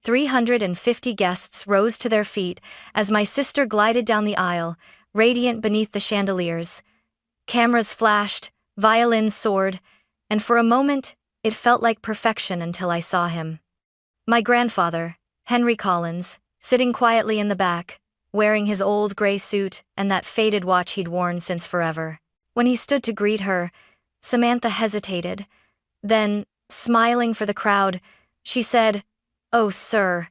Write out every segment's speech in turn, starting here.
350 guests rose to their feet as my sister glided down the aisle, radiant beneath the chandeliers. Cameras flashed, violins soared, and for a moment, it felt like perfection until I saw him. My grandfather, Henry Collins, sitting quietly in the back, wearing his old gray suit and that faded watch he'd worn since forever. When he stood to greet her, Samantha hesitated. Then, smiling for the crowd, she said, "Oh, sir,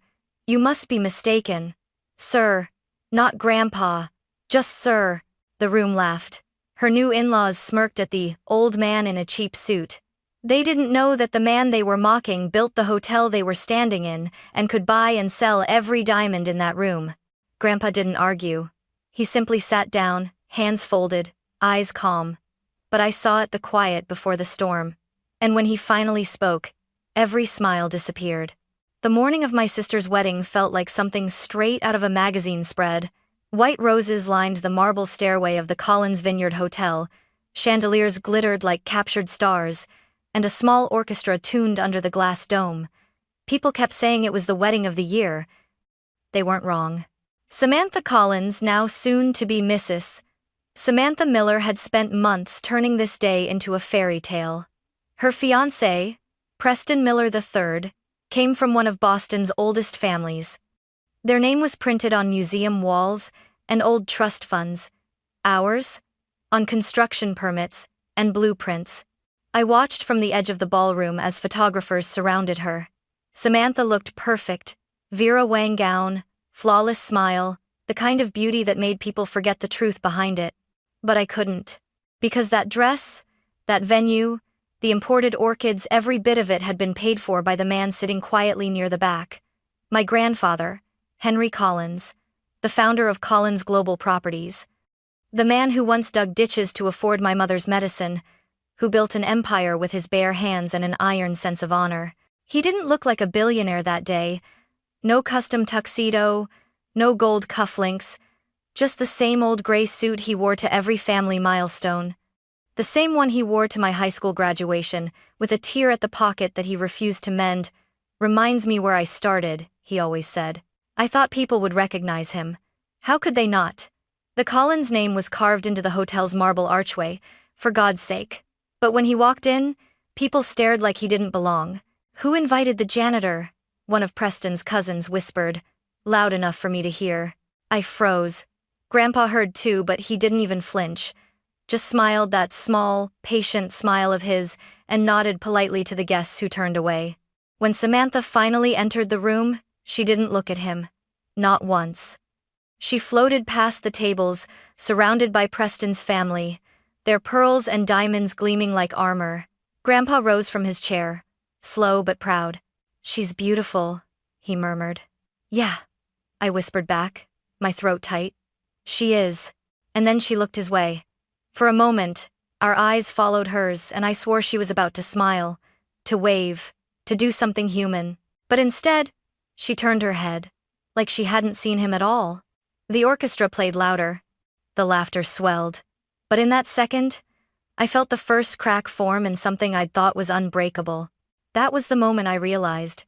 you must be mistaken. Sir, not Grandpa, just sir." The room laughed. Her new in-laws smirked at the old man in a cheap suit. They didn't know that the man they were mocking built the hotel they were standing in and could buy and sell every diamond in that room. Grandpa didn't argue. He simply sat down, hands folded, eyes calm. But I saw it, the quiet before the storm. And when he finally spoke, every smile disappeared. The morning of my sister's wedding felt like something straight out of a magazine spread. White roses lined the marble stairway of the Collins Vineyard Hotel, chandeliers glittered like captured stars, and a small orchestra tuned under the glass dome. People kept saying it was the wedding of the year. They weren't wrong. Samantha Collins, now soon to be Mrs. Samantha Miller, had spent months turning this day into a fairy tale. Her fiancé, Preston Miller III, came from one of Boston's oldest families. Their name was printed on museum walls and old trust funds. Ours? On construction permits and blueprints. I watched from the edge of the ballroom as photographers surrounded her. Samantha looked perfect. Vera Wang gown, flawless smile, the kind of beauty that made people forget the truth behind it. But I couldn't. Because that dress, that venue, the imported orchids, every bit of it had been paid for by the man sitting quietly near the back. My grandfather, Henry Collins, the founder of Collins Global Properties. The man who once dug ditches to afford my mother's medicine, who built an empire with his bare hands and an iron sense of honor. He didn't look like a billionaire that day. No custom tuxedo, no gold cufflinks, just the same old gray suit he wore to every family milestone. The same one he wore to my high school graduation, with a tear at the pocket that he refused to mend. "Reminds me where I started," he always said. I thought people would recognize him. How could they not? The Collins name was carved into the hotel's marble archway, for God's sake. But when he walked in, people stared like he didn't belong. "Who invited the janitor?" one of Preston's cousins whispered, loud enough for me to hear. I froze. Grandpa heard too, but he didn't even flinch. Just smiled, that small, patient smile of his, and nodded politely to the guests who turned away. When Samantha finally entered the room, she didn't look at him. Not once. She floated past the tables, surrounded by Preston's family, their pearls and diamonds gleaming like armor. Grandpa rose from his chair, slow but proud. "She's beautiful," he murmured. "Yeah," I whispered back, my throat tight. "She is." And then she looked his way. For a moment, our eyes followed hers, and I swore she was about to smile, to wave, to do something human. But instead, she turned her head, like she hadn't seen him at all. The orchestra played louder. The laughter swelled. But in that second, I felt the first crack form in something I'd thought was unbreakable. That was the moment I realized.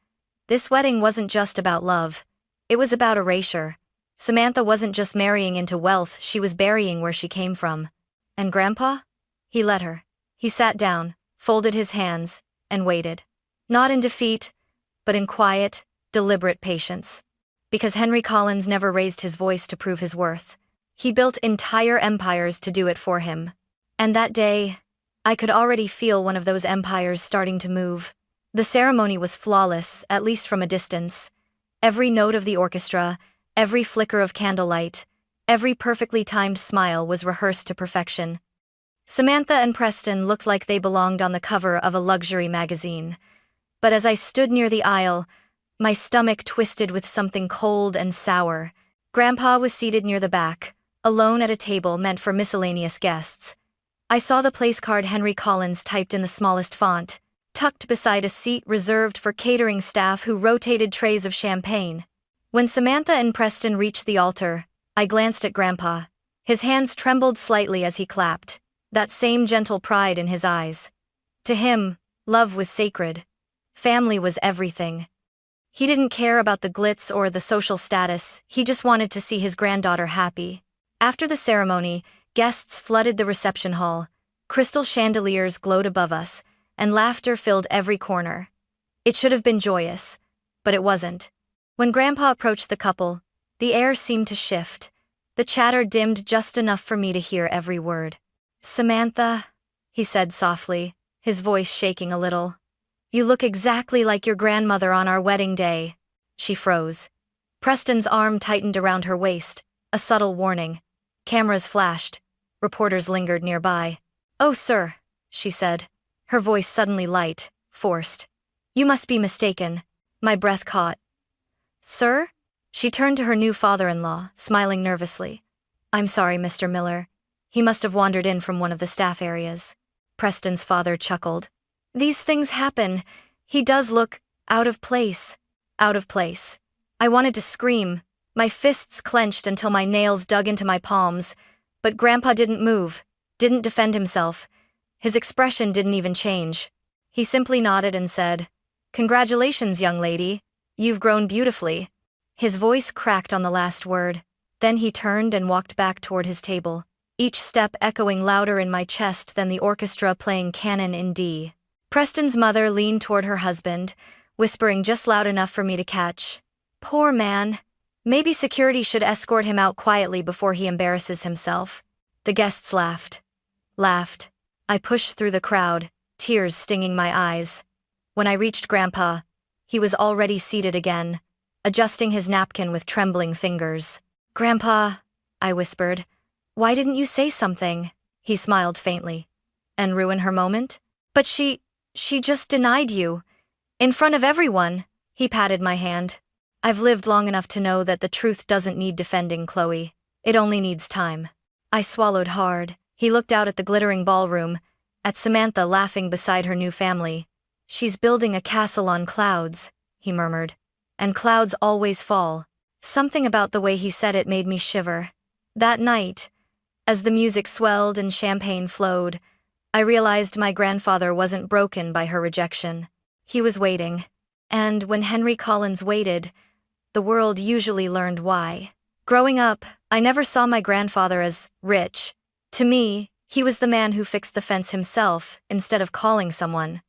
This wedding wasn't just about love. It was about erasure. Samantha wasn't just marrying into wealth, she was burying where she came from. And Grandpa? He let her. He sat down, folded his hands, and waited. Not in defeat, but in quiet, deliberate patience. Because Henry Collins never raised his voice to prove his worth. He built entire empires to do it for him. And that day, I could already feel one of those empires starting to move. The ceremony was flawless, at least from a distance. Every note of the orchestra, every flicker of candlelight, every perfectly timed smile was rehearsed to perfection. Samantha and Preston looked like they belonged on the cover of a luxury magazine. But as I stood near the aisle, my stomach twisted with something cold and sour. Grandpa was seated near the back, alone at a table meant for miscellaneous guests. I saw the place card Henry Collins typed in the smallest font, tucked beside a seat reserved for catering staff who rotated trays of champagne. When Samantha and Preston reached the altar, I glanced at Grandpa. His hands trembled slightly as he clapped, that same gentle pride in his eyes. To him, love was sacred. Family was everything. He didn't care about the glitz or the social status, he just wanted to see his granddaughter happy. After the ceremony, guests flooded the reception hall. Crystal chandeliers glowed above us, and laughter filled every corner. It should have been joyous, but it wasn't. When Grandpa approached the couple, the air seemed to shift. The chatter dimmed just enough for me to hear every word. "Samantha," he said softly, his voice shaking a little. "You look exactly like your grandmother on our wedding day." She froze. Preston's arm tightened around her waist, a subtle warning. Cameras flashed. Reporters lingered nearby. "Oh, sir," she said, her voice suddenly light, forced. "You must be mistaken." My breath caught. "Sir?" She turned to her new father-in-law, smiling nervously. "I'm sorry, Mr. Miller. He must have wandered in from one of the staff areas." Preston's father chuckled. "These things happen. He does look out of place." Out of place. I wanted to scream. My fists clenched until my nails dug into my palms, but Grandpa didn't move, didn't defend himself. His expression didn't even change. He simply nodded and said, "Congratulations, young lady. You've grown beautifully." His voice cracked on the last word. Then he turned and walked back toward his table, each step echoing louder in my chest than the orchestra playing Canon in D. Preston's mother leaned toward her husband, whispering just loud enough for me to catch. "Poor man. Maybe security should escort him out quietly before he embarrasses himself." The guests laughed. Laughed. I pushed through the crowd, tears stinging my eyes. When I reached Grandpa, he was already seated again, adjusting his napkin with trembling fingers. "Grandpa," I whispered, "why didn't you say something?" He smiled faintly. "And ruin her moment?" "But she just denied you. In front of everyone." He patted my hand. "I've lived long enough to know that the truth doesn't need defending, Chloe. It only needs time." I swallowed hard. He looked out at the glittering ballroom, at Samantha laughing beside her new family. "She's building a castle on clouds," he murmured. "And clouds always fall." Something about the way he said it made me shiver. That night, as the music swelled and champagne flowed, I realized my grandfather wasn't broken by her rejection. He was waiting. And when Henry Collins waited, the world usually learned why. Growing up, I never saw my grandfather as rich. To me, he was the man who fixed the fence himself instead of calling someone.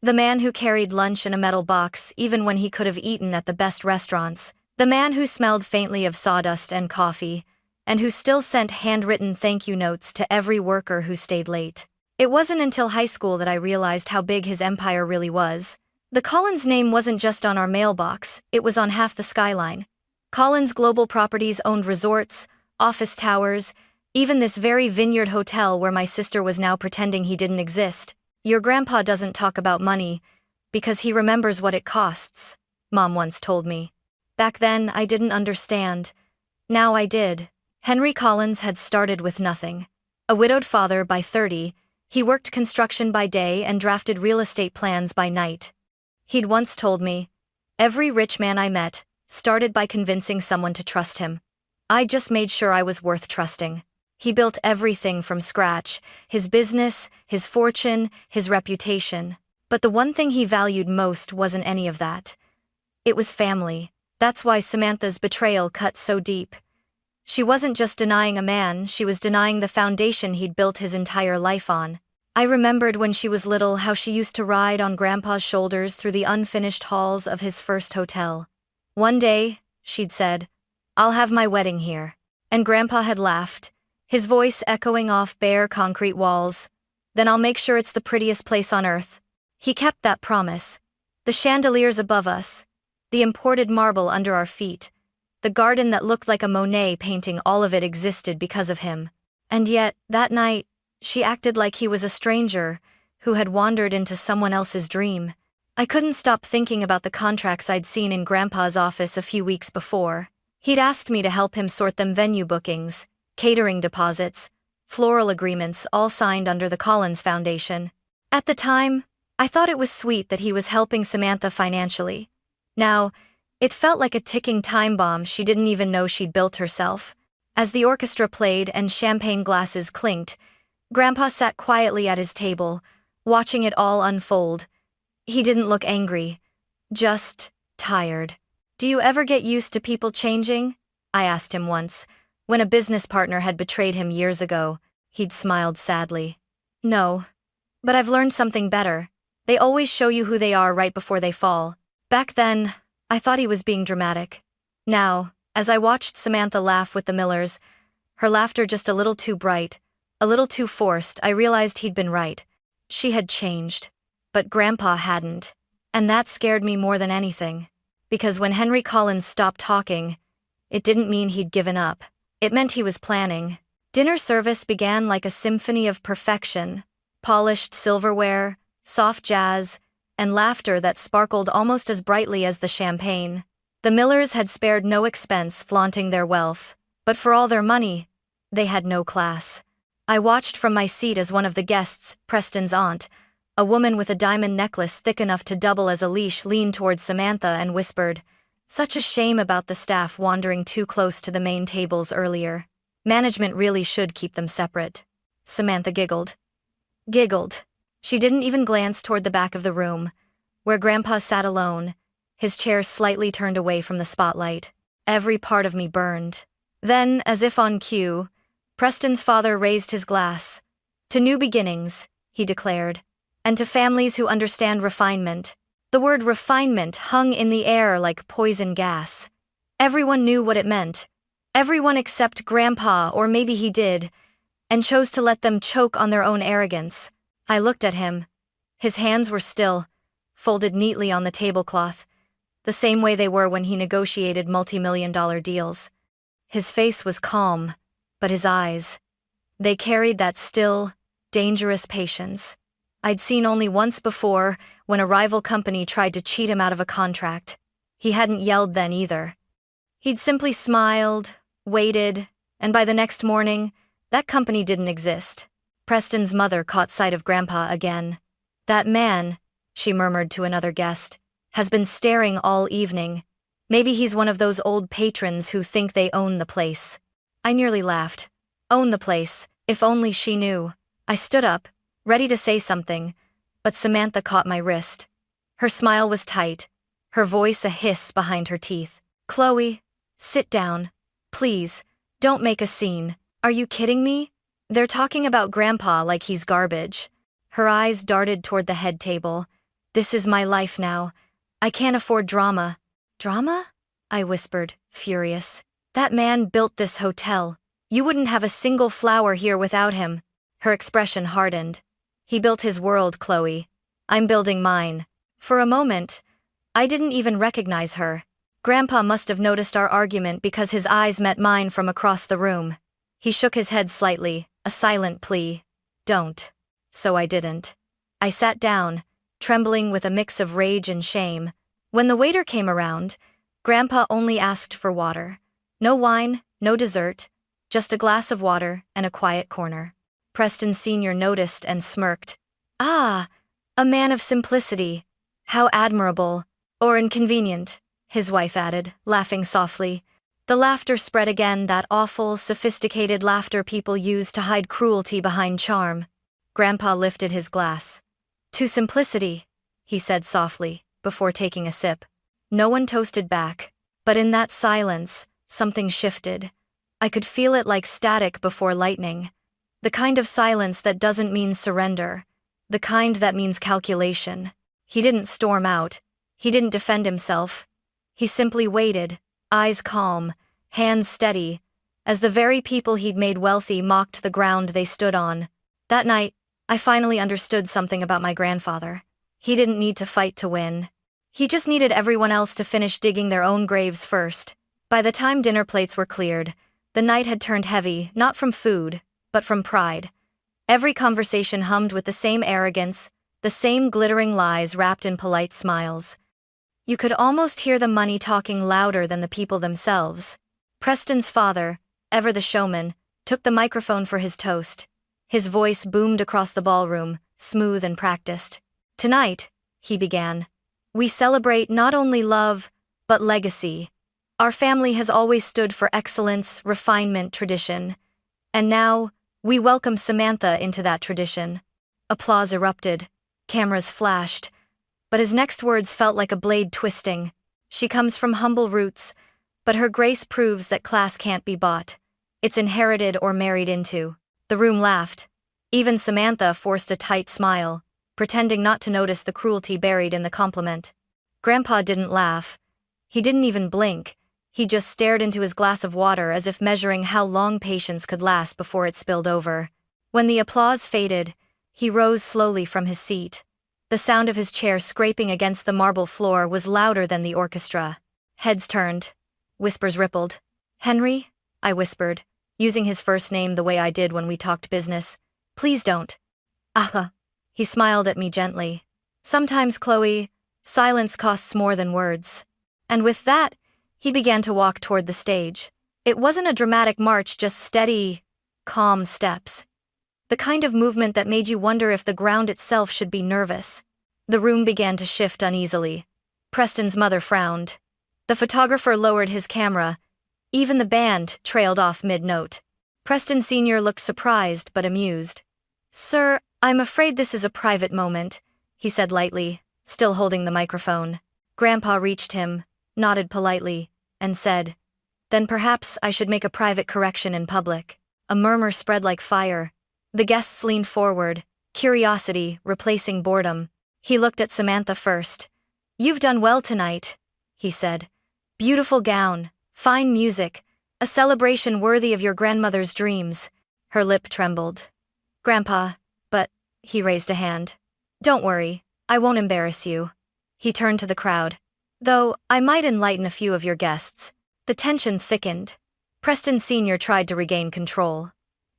The man who carried lunch in a metal box even when he could have eaten at the best restaurants. The man who smelled faintly of sawdust and coffee, and who still sent handwritten thank you notes to every worker who stayed late. It wasn't until high school that I realized how big his empire really was. The Collins name wasn't just on our mailbox, it was on half the skyline. Collins Global Properties owned resorts, office towers, even this very Vineyard Hotel where my sister was now pretending he didn't exist. "Your grandpa doesn't talk about money because he remembers what it costs," Mom once told me. Back then, I didn't understand. Now I did. Henry Collins had started with nothing. A widowed father by 30, he worked construction by day and drafted real estate plans by night. He'd once told me, "Every rich man I met started by convincing someone to trust him. I just made sure I was worth trusting." He built everything from scratch, his business, his fortune, his reputation. But the one thing he valued most wasn't any of that. It was family. That's why Samantha's betrayal cut so deep. She wasn't just denying a man, she was denying the foundation he'd built his entire life on. I remembered when she was little how she used to ride on Grandpa's shoulders through the unfinished halls of his first hotel. "One day," she'd said, "I'll have my wedding here." And Grandpa had laughed, his voice echoing off bare concrete walls. "Then I'll make sure it's the prettiest place on earth." He kept that promise. The chandeliers above us, the imported marble under our feet, the garden that looked like a Monet painting, all of it existed because of him. And yet, that night, she acted like he was a stranger who had wandered into someone else's dream. I couldn't stop thinking about the contracts I'd seen in Grandpa's office a few weeks before. He'd asked me to help him sort them: venue bookings, catering deposits, floral agreements, all signed under the Collins Foundation. At the time, I thought it was sweet that he was helping Samantha financially. Now, it felt like a ticking time bomb she didn't even know she'd built herself. As the orchestra played and champagne glasses clinked, Grandpa sat quietly at his table, watching it all unfold. He didn't look angry, just tired. "Do you ever get used to people changing?" I asked him once, when a business partner had betrayed him years ago. He'd smiled sadly. "No. But I've learned something better. They always show you who they are right before they fall." Back then, I thought he was being dramatic. Now, as I watched Samantha laugh with the Millers, her laughter just a little too bright, a little too forced, I realized he'd been right. She had changed. But Grandpa hadn't. And that scared me more than anything. Because when Henry Collins stopped talking, it didn't mean he'd given up. It meant he was planning. Dinner service began like a symphony of perfection. Polished silverware, soft jazz, and laughter that sparkled almost as brightly as the champagne. The Millers had spared no expense flaunting their wealth, but for all their money, they had no class. I watched from my seat as one of the guests, Preston's aunt, a woman with a diamond necklace thick enough to double as a leash, leaned towards Samantha and whispered, "Such a shame about the staff wandering too close to the main tables earlier. Management really should keep them separate." Samantha giggled. She didn't even glance toward the back of the room, where Grandpa sat alone, his chair slightly turned away from the spotlight. Every part of me burned. Then, as if on cue, Preston's father raised his glass. "To new beginnings," he declared, "and to families who understand refinement." The word refinement hung in the air like poison gas. Everyone knew what it meant. Everyone except Grandpa, or maybe he did, and chose to let them choke on their own arrogance. I looked at him. His hands were still, folded neatly on the tablecloth, the same way they were when he negotiated multi-million-dollar deals. His face was calm, but his eyes, they carried that still, dangerous patience I'd seen only once before, when a rival company tried to cheat him out of a contract. He hadn't yelled then either. He'd simply smiled, waited, and by the next morning, that company didn't exist. Preston's mother caught sight of Grandpa again. "That man," she murmured to another guest, "has been staring all evening. Maybe he's one of those old patrons who think they own the place." I nearly laughed. Own the place, if only she knew. I stood up, ready to say something, but Samantha caught my wrist. Her smile was tight, her voice a hiss behind her teeth. "Chloe, sit down. Please, don't make a scene. Are you kidding me? They're talking about Grandpa like he's garbage." Her eyes darted toward the head table. "This is my life now. I can't afford drama." "Drama?" I whispered, furious. "That man built this hotel. You wouldn't have a single flower here without him." Her expression hardened. "He built his world, Chloe. I'm building mine." For a moment, I didn't even recognize her. Grandpa must have noticed our argument because his eyes met mine from across the room. He shook his head slightly, a silent plea. "Don't." So I didn't. I sat down, trembling with a mix of rage and shame. When the waiter came around, Grandpa only asked for water. No wine, no dessert, just a glass of water and a quiet corner. Preston Sr. noticed and smirked. "Ah, a man of simplicity. How admirable. Or inconvenient," his wife added, laughing softly. The laughter spread again, that awful, sophisticated laughter people use to hide cruelty behind charm. Grandpa lifted his glass. "To simplicity," he said softly, before taking a sip. No one toasted back, but in that silence, something shifted. I could feel it like static before lightning. The kind of silence that doesn't mean surrender. The kind that means calculation. He didn't storm out. He didn't defend himself. He simply waited, eyes calm, hands steady, as the very people he'd made wealthy mocked the ground they stood on. That night, I finally understood something about my grandfather. He didn't need to fight to win. He just needed everyone else to finish digging their own graves first. By the time dinner plates were cleared, the night had turned heavy, not from food, but from pride. Every conversation hummed with the same arrogance, the same glittering lies wrapped in polite smiles. You could almost hear the money talking louder than the people themselves. Preston's father, ever the showman, took the microphone for his toast. His voice boomed across the ballroom, smooth and practiced. "Tonight," he began, "we celebrate not only love, but legacy. Our family has always stood for excellence, refinement, tradition. And now, we welcome Samantha into that tradition." Applause erupted. Cameras flashed. But his next words felt like a blade twisting. She comes from humble roots, but her grace proves that class can't be bought. It's inherited or married into. The room laughed. Even Samantha forced a tight smile, pretending not to notice the cruelty buried in the compliment. Grandpa didn't laugh. He didn't even blink. He just stared into his glass of water as if measuring how long patience could last before it spilled over. When the applause faded, he rose slowly from his seat. The sound of his chair scraping against the marble floor was louder than the orchestra. Heads turned. Whispers rippled. "Henry?" I whispered, using his first name the way I did when we talked business. "Please don't." "Ah." He smiled at me gently. "Sometimes, Chloe, silence costs more than words." And with that, he began to walk toward the stage. It wasn't a dramatic march, just steady, calm steps. The kind of movement that made you wonder if the ground itself should be nervous. The room began to shift uneasily. Preston's mother frowned. The photographer lowered his camera. Even the band trailed off mid-note. Preston Sr. looked surprised but amused. "Sir, I'm afraid this is a private moment," he said lightly, still holding the microphone. Grandpa reached him, nodded politely, and said, "Then perhaps I should make a private correction in public." A murmur spread like fire. The guests leaned forward, curiosity replacing boredom. He looked at Samantha first. "You've done well tonight," he said. "Beautiful gown, fine music, a celebration worthy of your grandmother's dreams." Her lip trembled. "Grandpa, but," he raised a hand. "Don't worry, I won't embarrass you." He turned to the crowd. "Though, I might enlighten a few of your guests." The tension thickened. Preston Sr. tried to regain control.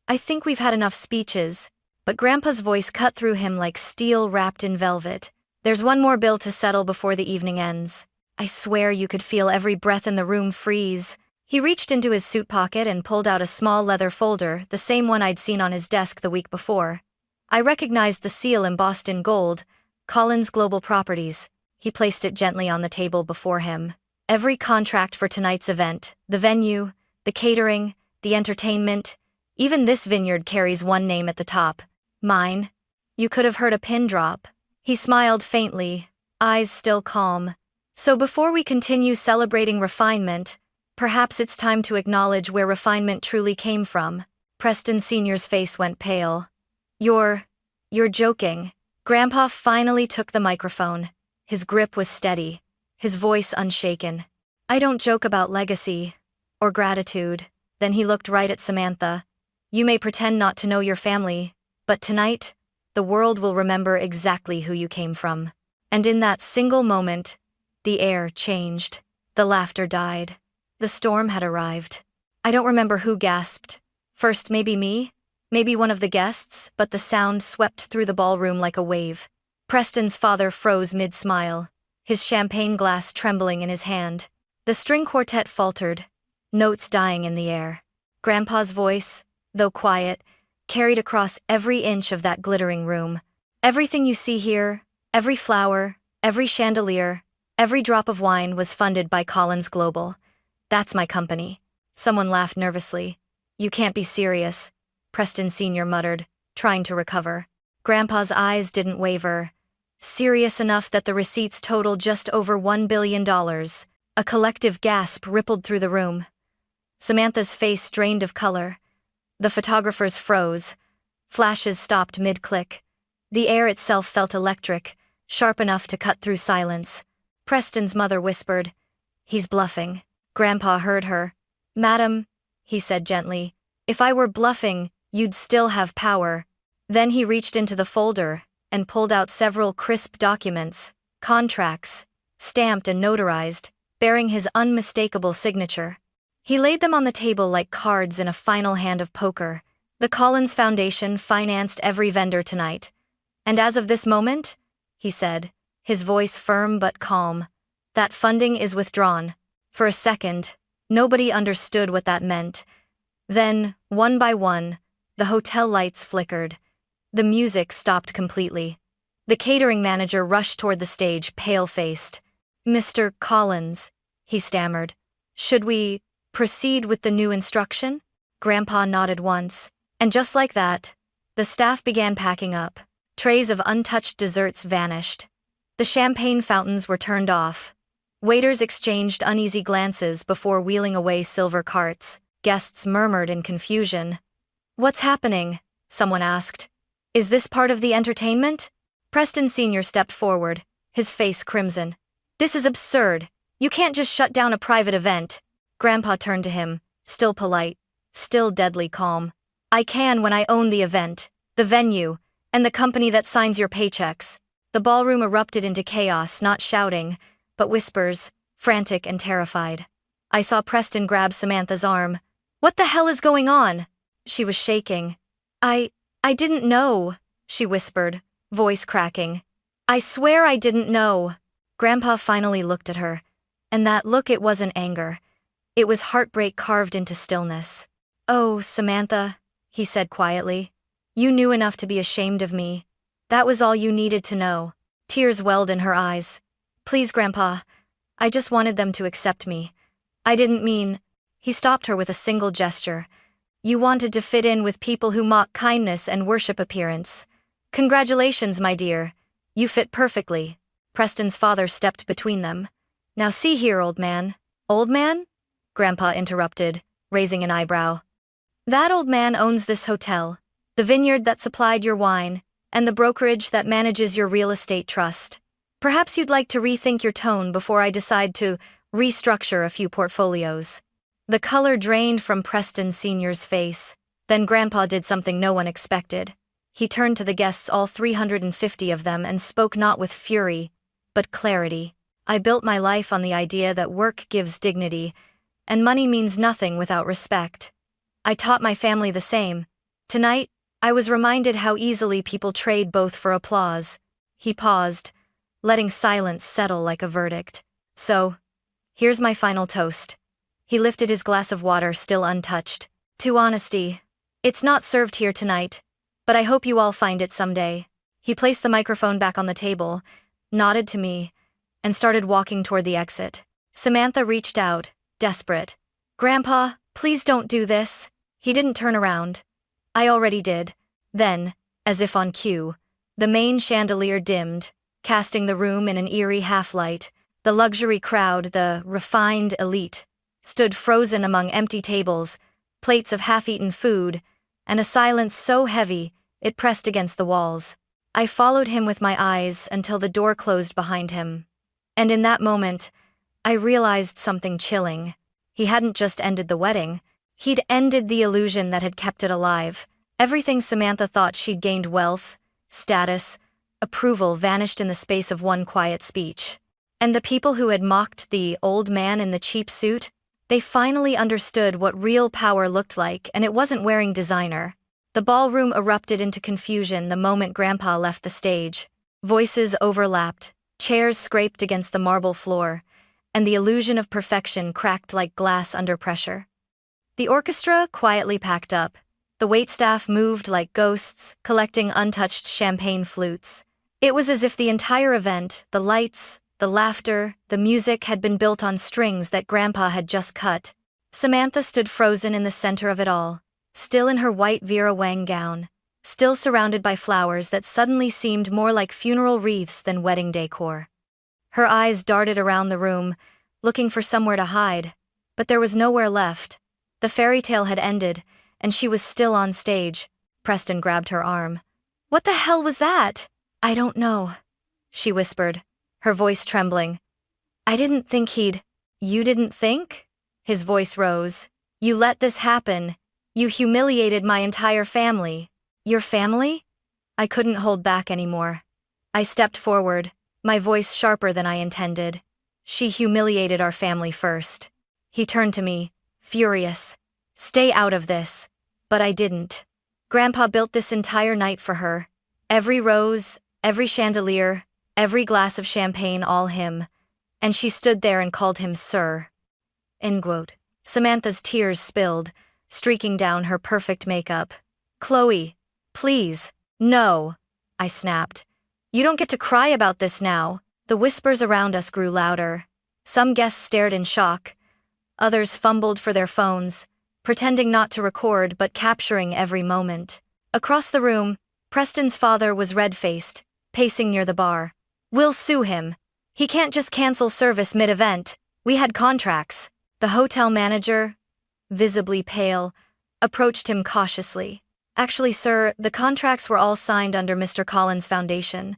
"I think we've had enough speeches," but Grandpa's voice cut through him like steel wrapped in velvet. "There's one more bill to settle before the evening ends." I swear you could feel every breath in the room freeze. He reached into his suit pocket and pulled out a small leather folder, the same one I'd seen on his desk the week before. I recognized the seal embossed in gold, Collins Global Properties. He placed it gently on the table before him. Every contract for tonight's event, the venue, the catering, the entertainment, even this vineyard carries one name at the top. Mine. You could have heard a pin drop. He smiled faintly, eyes still calm. "So before we continue celebrating refinement, perhaps it's time to acknowledge where refinement truly came from." Preston Sr.'s face went pale. You're joking." Grandpa finally took the microphone. His grip was steady, his voice unshaken. "I don't joke about legacy or gratitude." Then he looked right at Samantha. "You may pretend not to know your family, but tonight, the world will remember exactly who you came from." And in that single moment, the air changed. The laughter died. The storm had arrived. I don't remember who gasped. First, maybe me, maybe one of the guests, but the sound swept through the ballroom like a wave. Preston's father froze mid-smile, his champagne glass trembling in his hand. The string quartet faltered, notes dying in the air. Grandpa's voice, though quiet, carried across every inch of that glittering room. "Everything you see here, every flower, every chandelier, every drop of wine was funded by Collins Global. That's my company." Someone laughed nervously. "You can't be serious," Preston Sr. muttered, trying to recover. Grandpa's eyes didn't waver. "Serious enough that the receipts total just over $1 billion. A collective gasp rippled through the room. Samantha's face drained of color. The photographers froze. Flashes stopped mid-click. The air itself felt electric, sharp enough to cut through silence. Preston's mother whispered, "He's bluffing." Grandpa heard her. "Madam," he said gently, "if I were bluffing, you'd still have power." Then he reached into the folder and pulled out several crisp documents, contracts, stamped and notarized, bearing his unmistakable signature. He laid them on the table like cards in a final hand of poker. "The Collins Foundation financed every vendor tonight. And as of this moment," he said, his voice firm but calm, "that funding is withdrawn." For a second, nobody understood what that meant. Then, one by one, the hotel lights flickered. The music stopped completely. The catering manager rushed toward the stage, pale-faced. "Mr. Collins," he stammered, "should we proceed with the new instruction?" Grandpa nodded once. And just like that, the staff began packing up. Trays of untouched desserts vanished. The champagne fountains were turned off. Waiters exchanged uneasy glances before wheeling away silver carts. Guests murmured in confusion. "What's happening?" someone asked. "Is this part of the entertainment?" Preston Sr. stepped forward, his face crimson. "This is absurd. You can't just shut down a private event." Grandpa turned to him, still polite, still deadly calm. "I can when I own the event, the venue, and the company that signs your paychecks." The ballroom erupted into chaos, not shouting, but whispers, frantic and terrified. I saw Preston grab Samantha's arm. "What the hell is going on?" She was shaking. I didn't know," she whispered, voice cracking. "I swear I didn't know." Grandpa finally looked at her, and that look, it wasn't anger. It was heartbreak carved into stillness. "Oh, Samantha," he said quietly. "You knew enough to be ashamed of me. That was all you needed to know." Tears welled in her eyes. "Please, Grandpa. I just wanted them to accept me. I didn't mean—" He stopped her with a single gesture. "You wanted to fit in with people who mock kindness and worship appearance. Congratulations, my dear. You fit perfectly." Preston's father stepped between them. "Now see here, old man." "Old man?" Grandpa interrupted, raising an eyebrow. "That old man owns this hotel, the vineyard that supplied your wine, and the brokerage that manages your real estate trust. Perhaps you'd like to rethink your tone before I decide to restructure a few portfolios." The color drained from Preston Sr.'s face. Then Grandpa did something no one expected. He turned to the guests, all 350 of them, and spoke not with fury, but clarity. "I built my life on the idea that work gives dignity, and money means nothing without respect. I taught my family the same. Tonight, I was reminded how easily people trade both for applause." He paused, letting silence settle like a verdict. "So, here's my final toast." He lifted his glass of water, still untouched. "To honesty. It's not served here tonight, but I hope you all find it someday." He placed the microphone back on the table, nodded to me, and started walking toward the exit. Samantha reached out, desperate. "Grandpa, please don't do this." He didn't turn around. I already did. Then, as if on cue, the main chandelier dimmed, casting the room in an eerie half-light. The luxury crowd, the refined elite, stood frozen among empty tables, plates of half-eaten food, and a silence so heavy it pressed against the walls. I followed him with my eyes until the door closed behind him. And in that moment, I realized something chilling. He hadn't just ended the wedding. He'd ended the illusion that had kept it alive. Everything Samantha thought she'd gained, wealth, status, approval, vanished in the space of one quiet speech. And the people who had mocked the old man in the cheap suit, they finally understood what real power looked like, and it wasn't wearing designer. The ballroom erupted into confusion the moment Grandpa left the stage. Voices overlapped, chairs scraped against the marble floor, and the illusion of perfection cracked like glass under pressure. The orchestra quietly packed up. The waitstaff moved like ghosts, collecting untouched champagne flutes. It was as if the entire event, the lights, the laughter, the music, had been built on strings that Grandpa had just cut. Samantha stood frozen in the center of it all, still in her white Vera Wang gown, still surrounded by flowers that suddenly seemed more like funeral wreaths than wedding decor. Her eyes darted around the room, looking for somewhere to hide, but there was nowhere left. The fairy tale had ended, and she was still on stage. Preston grabbed her arm. "What the hell was that?" "I don't know," she whispered, her voice trembling. "I didn't think he'd—" "You didn't think?" His voice rose. "You let this happen. You humiliated my entire family." "Your family?" I couldn't hold back anymore. I stepped forward, my voice sharper than I intended. "She humiliated our family first." He turned to me, furious. "Stay out of this." But I didn't. Grandpa built this entire night for her. Every rose, every chandelier, every glass of champagne, all him. And she stood there and called him sir. End quote. Samantha's tears spilled, streaking down her perfect makeup. "Chloe, please, no," I snapped. "You don't get to cry about this now." The whispers around us grew louder. Some guests stared in shock. Others fumbled for their phones, pretending not to record but capturing every moment. Across the room, Preston's father was red-faced, pacing near the bar. "We'll sue him. He can't just cancel service mid-event. We had contracts. The hotel manager, visibly pale, approached him cautiously. Actually, sir, the contracts were all signed under Mr. Collins' foundation.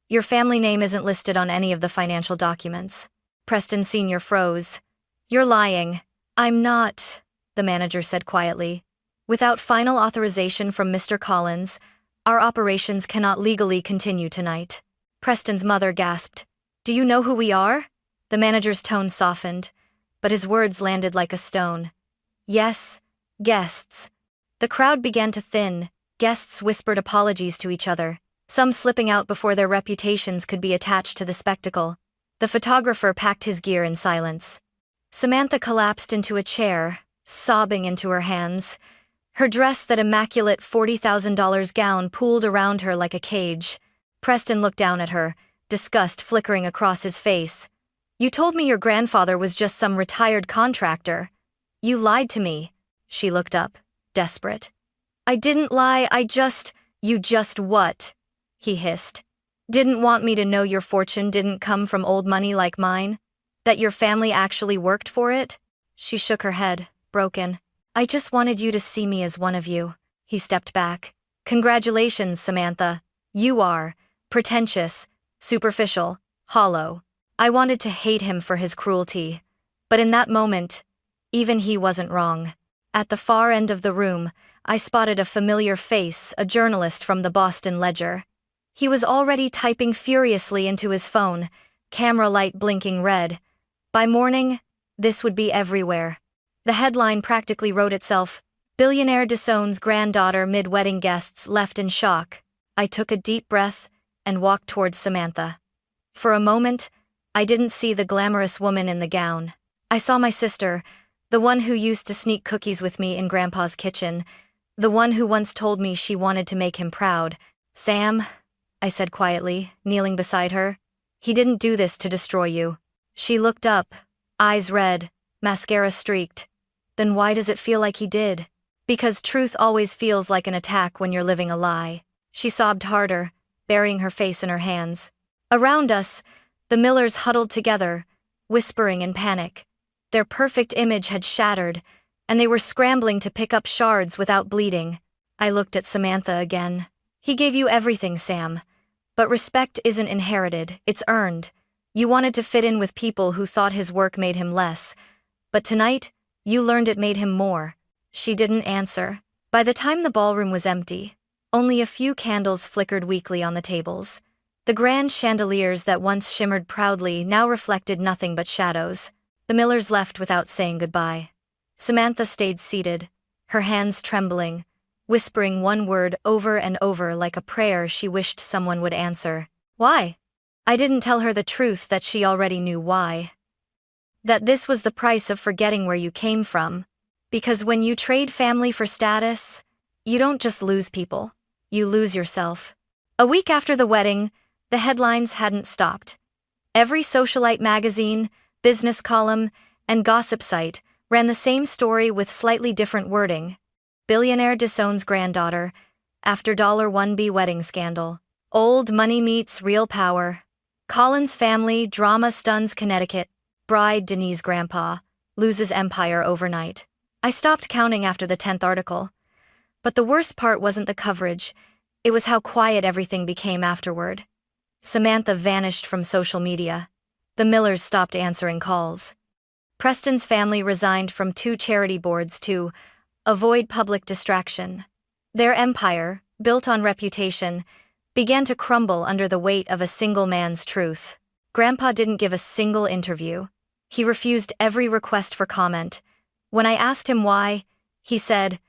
Your family name isn't listed on any of the financial documents. Preston Sr. froze. You're lying. I'm not, the manager said quietly. Without final authorization from Mr. Collins, our operations cannot legally continue tonight. Preston's mother gasped. Do you know who we are? The manager's tone softened, but his words landed like a stone. Yes, guests. The crowd began to thin. Guests whispered apologies to each other, some slipping out before their reputations could be attached to the spectacle. The photographer packed his gear in silence. Samantha collapsed into a chair, sobbing into her hands. Her dress, that immaculate $40,000 gown, pooled around her like a cage. Preston looked down at her, disgust flickering across his face. You told me your grandfather was just some retired contractor. You lied to me. She looked up, desperate. I didn't lie, You just what? He hissed. Didn't want me to know your fortune didn't come from old money like mine? That your family actually worked for it? She shook her head, broken. I just wanted you to see me as one of you. He stepped back. Congratulations, Samantha. You are pretentious, superficial, hollow. I wanted to hate him for his cruelty. But in that moment, even he wasn't wrong. At the far end of the room, I spotted a familiar face, a journalist from the Boston Ledger. He was already typing furiously into his phone, camera light blinking red. By morning, this would be everywhere. The headline practically wrote itself. Billionaire Desson's granddaughter mid-wedding guests left in shock. I took a deep breath and walked towards Samantha. For a moment, I didn't see the glamorous woman in the gown. I saw my sister, the one who used to sneak cookies with me in Grandpa's kitchen, the one who once told me she wanted to make him proud. Sam, I said quietly, kneeling beside her. He didn't do this to destroy you. She looked up, eyes red, mascara streaked. Then why does it feel like he did? Because truth always feels like an attack when you're living a lie. She sobbed harder, burying her face in her hands. Around us, the Millers huddled together, whispering in panic. Their perfect image had shattered, and they were scrambling to pick up shards without bleeding. I looked at Samantha again. He gave you everything, Sam. But respect isn't inherited, it's earned. You wanted to fit in with people who thought his work made him less. But tonight, you learned it made him more. She didn't answer. By the time the ballroom was empty, only a few candles flickered weakly on the tables. The grand chandeliers that once shimmered proudly now reflected nothing but shadows. The Millers left without saying goodbye. Samantha stayed seated, her hands trembling, whispering one word over and over like a prayer she wished someone would answer. Why? I didn't tell her the truth that she already knew why. That this was the price of forgetting where you came from. Because when you trade family for status, you don't just lose people, you lose yourself. A week after the wedding, the headlines hadn't stopped. Every socialite magazine, business column, and gossip site ran the same story with slightly different wording. Billionaire Desson's granddaughter, after $1B wedding scandal. Old money meets real power. Collins family, drama stuns Connecticut. Bride Denise grandpa, loses empire overnight. I stopped counting after the 10th article. But the worst part wasn't the coverage, it was how quiet everything became afterward. Samantha vanished from social media. The Millers stopped answering calls. Preston's family resigned from 2 charity boards to avoid public distraction. Their empire, built on reputation, began to crumble under the weight of a single man's truth. Grandpa didn't give a single interview. He refused every request for comment. When I asked him why, he said,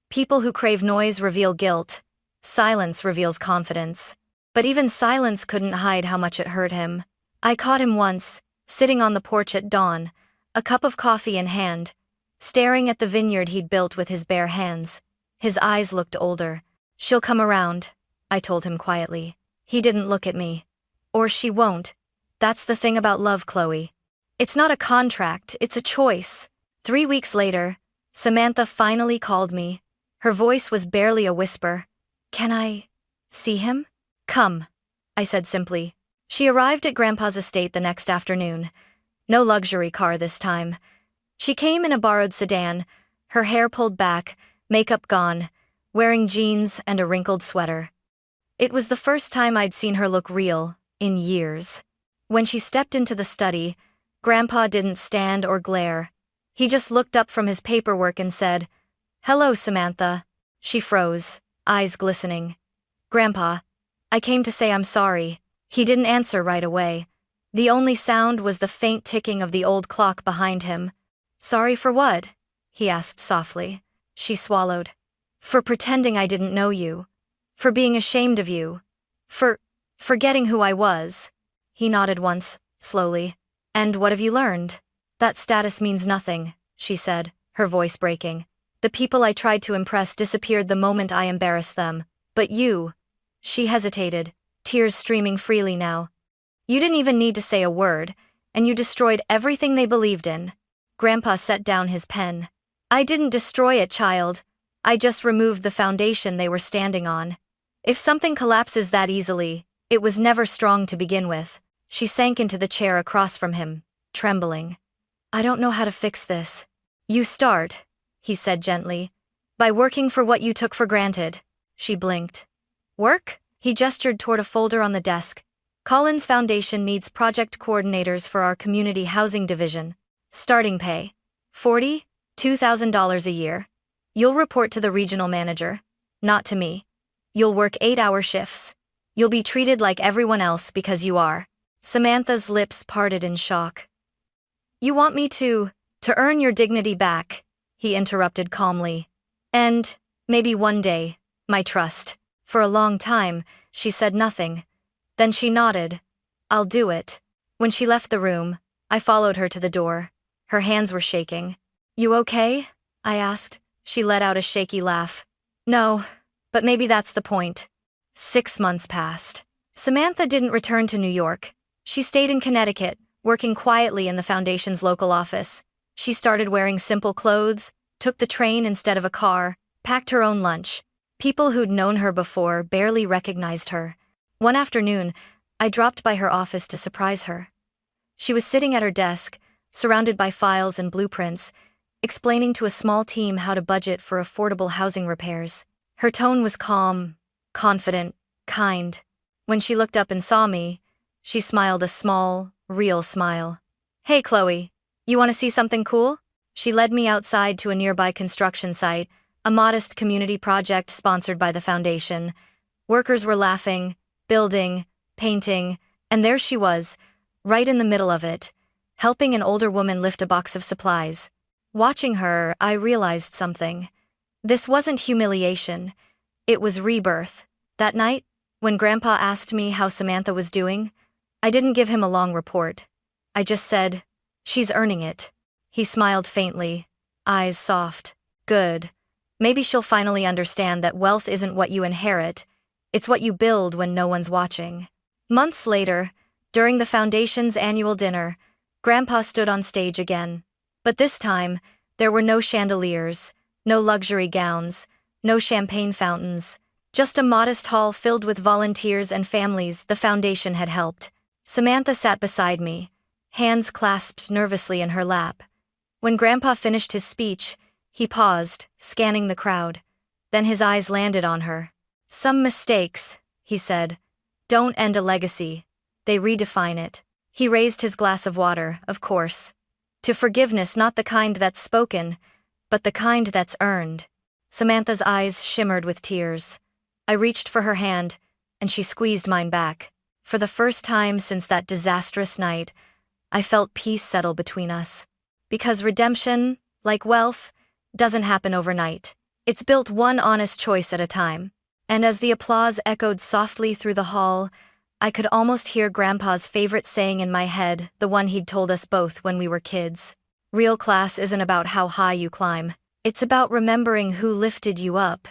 "People who crave noise reveal guilt. Silence reveals confidence." But even silence couldn't hide how much it hurt him. I caught him once, sitting on the porch at dawn, a cup of coffee in hand, staring at the vineyard he'd built with his bare hands. His eyes looked older. "She'll come around," I told him quietly. He didn't look at me. "Or she won't. That's the thing about love, Chloe. It's not a contract, it's a choice." 3 weeks later, Samantha finally called me. Her voice was barely a whisper. "Can I see him?" "Come," I said simply. She arrived at Grandpa's estate the next afternoon. No luxury car this time. She came in a borrowed sedan, her hair pulled back, makeup gone, wearing jeans and a wrinkled sweater. It was the first time I'd seen her look real, in years. When she stepped into the study, Grandpa didn't stand or glare. He just looked up from his paperwork and said, "Hello, Samantha." She froze, eyes glistening. "Grandpa, I came to say I'm sorry." He didn't answer right away. The only sound was the faint ticking of the old clock behind him. "Sorry for what?" he asked softly. She swallowed. "For pretending I didn't know you. For being ashamed of you. For forgetting who I was." He nodded once, slowly. "And what have you learned?" "That status means nothing," she said, her voice breaking. "The people I tried to impress disappeared the moment I embarrassed them. But you..." She hesitated, tears streaming freely now. "You didn't even need to say a word, and you destroyed everything they believed in." Grandpa set down his pen. "I didn't destroy it, child. I just removed the foundation they were standing on. If something collapses that easily, it was never strong to begin with." She sank into the chair across from him, trembling. "I don't know how to fix this." "You start," he said gently, "by working for what you took for granted." She blinked. "Work?" He gestured toward a folder on the desk. "Collins Foundation needs project coordinators for our community housing division. Starting pay, $42,000 a year. You'll report to the regional manager, not to me. You'll work 8-hour shifts. You'll be treated like everyone else because you are." Samantha's lips parted in shock. "You want me to earn your dignity back," he interrupted calmly. "And, maybe one day, my trust." For a long time, she said nothing. Then she nodded. "I'll do it." When she left the room, I followed her to the door. Her hands were shaking. "You okay?" I asked. She let out a shaky laugh. "No, but maybe that's the point." 6 months passed. Samantha didn't return to New York. She stayed in Connecticut, working quietly in the foundation's local office. She started wearing simple clothes, took the train instead of a car, packed her own lunch. People who'd known her before barely recognized her. One afternoon, I dropped by her office to surprise her. She was sitting at her desk, surrounded by files and blueprints, explaining to a small team how to budget for affordable housing repairs. Her tone was calm, confident, kind. When she looked up and saw me, she smiled a small, real smile. "Hey, Chloe, you want to see something cool?" She led me outside to a nearby construction site, a modest community project sponsored by the foundation. Workers were laughing, building, painting, and there she was, right in the middle of it, helping an older woman lift a box of supplies. Watching her, I realized something. This wasn't humiliation. It was rebirth. That night, when Grandpa asked me how Samantha was doing, I didn't give him a long report. I just said, "She's earning it." He smiled faintly, eyes soft. "Good. Maybe she'll finally understand that wealth isn't what you inherit, it's what you build when no one's watching." Months later, during the foundation's annual dinner, Grandpa stood on stage again. But this time, there were no chandeliers, no luxury gowns, no champagne fountains, just a modest hall filled with volunteers and families the foundation had helped. Samantha sat beside me, hands clasped nervously in her lap. When Grandpa finished his speech, he paused, scanning the crowd. Then his eyes landed on her. "Some mistakes," he said, "don't end a legacy. They redefine it." He raised his glass of water, of course. "To forgiveness, not the kind that's spoken, but the kind that's earned." Samantha's eyes shimmered with tears. I reached for her hand, and she squeezed mine back. For the first time since that disastrous night, I felt peace settle between us. Because redemption, like wealth, doesn't happen overnight. It's built one honest choice at a time. And as the applause echoed softly through the hall, I could almost hear Grandpa's favorite saying in my head, the one he'd told us both when we were kids. "Real class isn't about how high you climb. It's about remembering who lifted you up."